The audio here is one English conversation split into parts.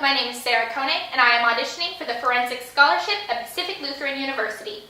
my name is Sarah Koenig, and I am auditioning for the Forensic Scholarship at Pacific Lutheran University.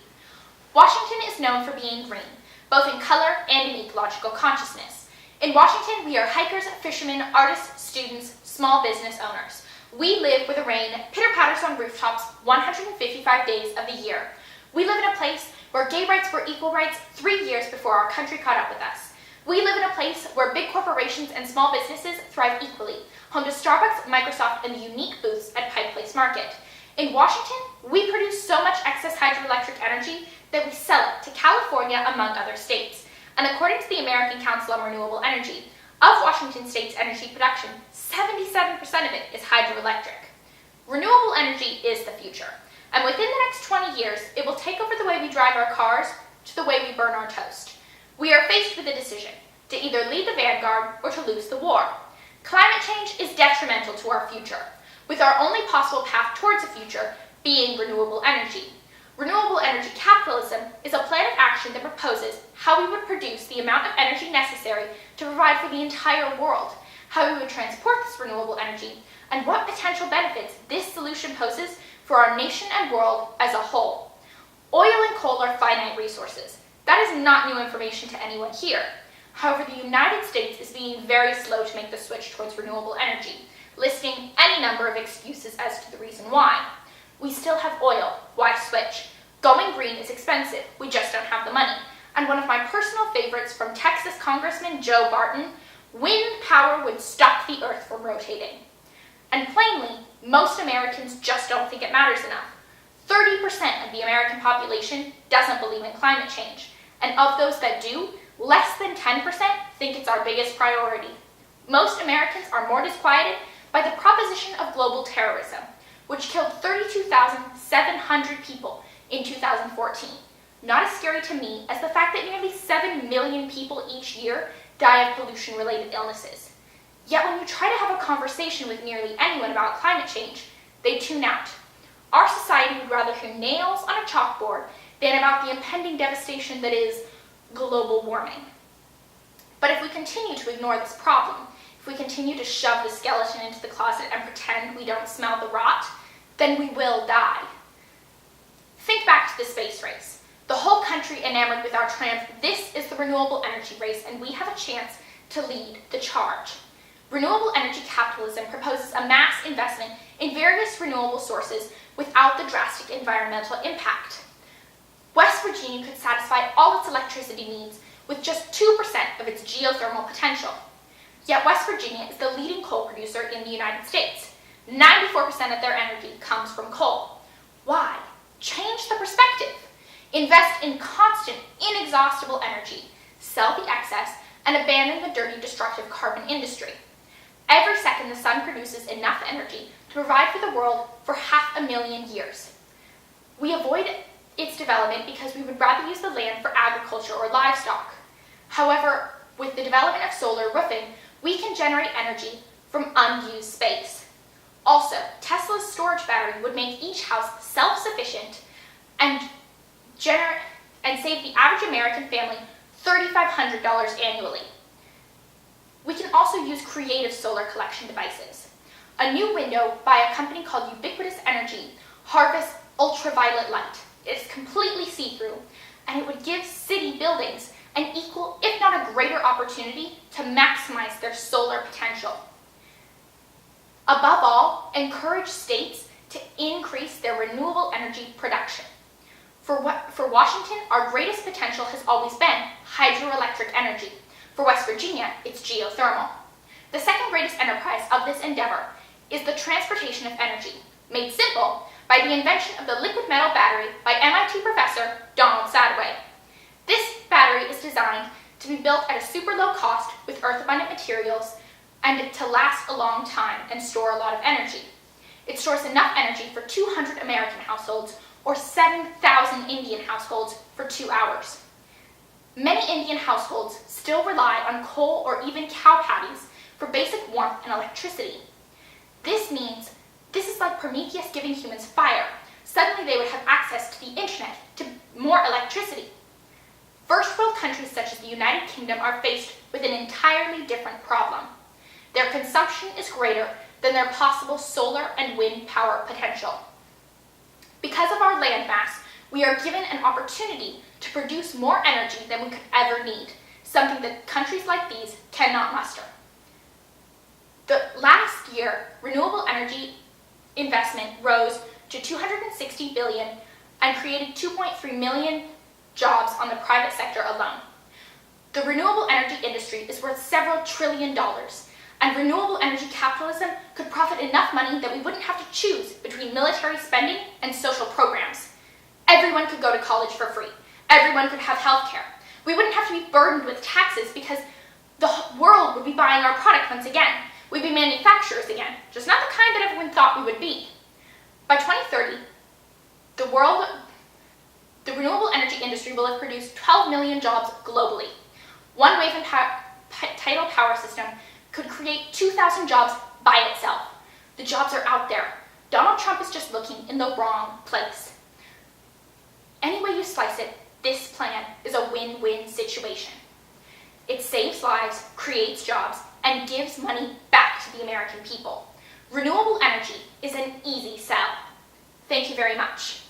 Washington is known for being green, both in color and in ecological consciousness. In Washington, we are hikers, fishermen, artists, students, small business owners. We live where the rain pitter-patters on rooftops 155 days of the year. We live in a place where gay rights were equal rights 3 years before our country caught up with us. We live in a place where big corporations and small businesses thrive equally, home to Starbucks, Microsoft, and the unique booths at Pike Place Market. In Washington, we produce so much excess hydroelectric energy that we sell it to California, among other states. And according to the American Council on Renewable Energy, of Washington State's energy production, 77% of it is hydroelectric. Renewable energy is the future, and within the next 20 years, it will take over the way we drive our cars to the way we burn our toast. We are faced with a decision, to either lead the vanguard or to lose the war. Climate change is detrimental to our future, with our only possible path towards a future being renewable energy. Renewable energy capitalism is a plan of action that proposes how we would produce the amount of energy necessary to provide for the entire world, how we would transport this renewable energy, and what potential benefits this solution poses for our nation and world as a whole. Oil and coal are finite resources. That is not new information to anyone here. However, the United States is being very slow to make the switch towards renewable energy, listing any number of excuses as to the reason why. We still have oil. Why switch? Going green is expensive. We just don't have the money. And one of my personal favorites from Texas Congressman Joe Barton, wind power would stop the earth from rotating. And plainly, most Americans just don't think it matters enough. 30% of the American population doesn't believe in climate change. And of those that do, less than 10% think it's our biggest priority. Most Americans are more disquieted by the proposition of global terrorism, which killed 32,700 people in 2014. Not as scary to me as the fact that nearly 7 million people each year die of pollution-related illnesses. Yet when you try to have a conversation with nearly anyone about climate change, they tune out. Our society would rather hear nails on a chalkboard than about the impending devastation that is global warming. But if we continue to ignore this problem, if we continue to shove the skeleton into the closet and pretend we don't smell the rot, then we will die. Think back to the space race. The whole country enamored with our triumph. This is the renewable energy race, and we have a chance to lead the charge. Renewable energy capitalism proposes a mass investment in various renewable sources without the drastic environmental impact. West Virginia could satisfy all its electricity needs with just 2% of its geothermal potential. Yet West Virginia is the leading coal producer in the United States. 94% of their energy comes from coal. Why? Change the perspective. Invest in constant, inexhaustible energy. Sell the excess and abandon the dirty, destructive carbon industry. Every second, the sun produces enough energy to provide for the world for 500,000 years. We avoid its development because we would rather use the land for agriculture or livestock. However, with the development of solar roofing, we can generate energy from unused space. Also, Tesla's storage battery would make each house self-sufficient and save the average American family $3,500 annually. We can also use creative solar collection devices. A new window by a company called Ubiquitous Energy harvests ultraviolet light. It is completely see-through, and it would give city buildings an equal, if not a greater opportunity to maximize their solar potential. Above all, encourage states to increase their renewable energy production. For Washington, our greatest potential has always been hydroelectric energy. For West Virginia, it's geothermal. The second greatest enterprise of this endeavor is the transportation of energy, made simple by the invention of the liquid metal battery by MIT professor Donald Sadoway. This battery is designed to be built at a super low cost with earth-abundant materials and to last a long time and store a lot of energy. It stores enough energy for 200 American households or 7,000 Indian households for 2 hours. Many Indian households still rely on coal or even cow patties for basic warmth and electricity. This means this is like Prometheus giving humans fire. Suddenly they would have access to the internet, to more electricity. First world countries such as the United Kingdom are faced with an entirely different problem. Their consumption is greater than their possible solar and wind power potential. Because of our land mass, we are given an opportunity to produce more energy than we could ever need, something that countries like these cannot muster. The last year, renewable energy investment rose to $260 billion and created 2.3 million jobs on the private sector alone. The renewable energy industry is worth several trillion dollars, and renewable energy capitalism could profit enough money that we wouldn't have to choose between military spending and social programs. Everyone could go to college for free. Everyone could have health care. We wouldn't have to be burdened with taxes because the world would be buying our product once again. We'd be manufacturers again, just not the kind that everyone thought we would be. By 2030, the renewable energy industry will have produced 12 million jobs globally. One wave and tidal power system could create 2,000 jobs by itself. The jobs are out there. Donald Trump is just looking in the wrong place. Any way you slice it, this plan is a win-win situation. It saves lives, creates jobs, and gives money back to the American people. Renewable energy is an easy sell. Thank you very much.